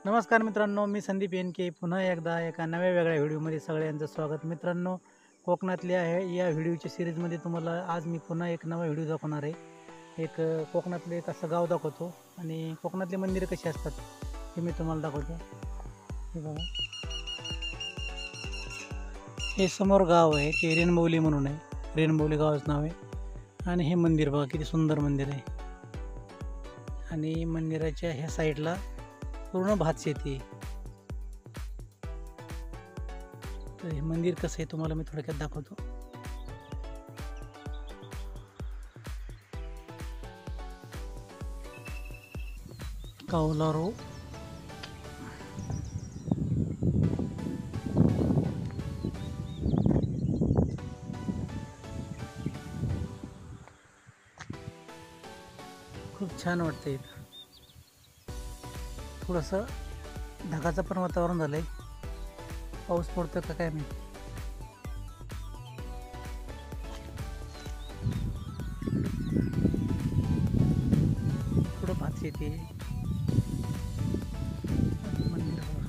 नमस्कार मित्रांनो, मी संदीप एनके पुन्हा एकदा एका नव्या वेगळ्या व्हिडिओमध्ये सगळ्यांचं स्वागत। मित्रांनो, कोकणातल्या या व्हिडिओच्या सिरीजमध्ये तुम्हाला आज मी पुन्हा एक नवा व्हिडिओ दाखवणार आहे। कोकणातले एक असं गाव दाखवतो आणि कोकणातले मंदिर कशी असतात हे मी तुम्हाला दाखवतो। हे बघा, हे समोर गाव आहे, ते रेणबोली म्हणून आहे। रेणबोली गावाचं नाव आहे आणि हे मंदिर बघा किती सुंदर मंदिर आहे। आणि मंदिराच्या ह्या साईडला पूर्ण भात शेती आहे। तर हे मंदिर कसं आहे तुम्हाला मी थोडक्यात दाखवतो। कौलारू खूप छान वाटतं इथं। थोडंसं ढगाचं पण वातावरण झालंय, पाऊस पडतो का काय माहिती। थोडं भात शेती आहे। मंदिर बघा,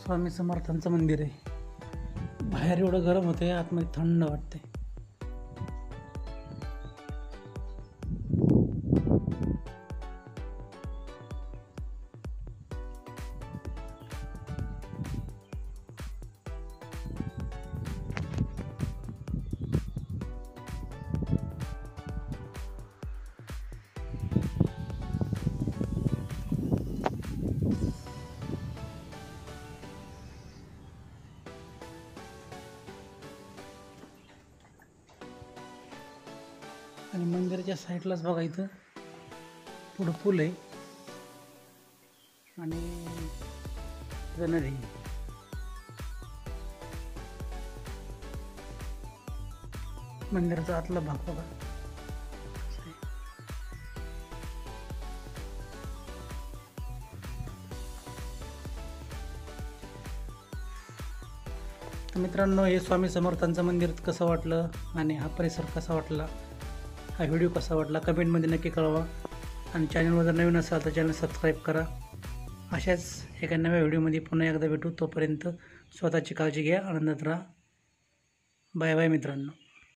स्वामी समर्थांचं मंदिर आहे। बाहेर एवढं गरम होतंय, आतमध्ये थंड वाटतंय। आणि मंदिराच्या साईडलाच बघा, इथं पुढं पूल आहे आणि नदी। मंदिराचा आतला भाग बघा। तर मित्रांनो, हे स्वामी समर्थांचं मंदिर कसं वाटलं आणि हा परिसर कसा वाटला, हा व्हिडिओ कसा वाटला कमेंटमध्ये नक्की कळवा। आणि चॅनलवर जर नवीन असाल तर चॅनल सबस्क्राईब करा। अशाच एका नव्या व्हिडिओमध्ये पुन्हा एकदा भेटू। तोपर्यंत स्वतःची काळजी घ्या, आनंदात राहा। बाय बाय मित्रांनो।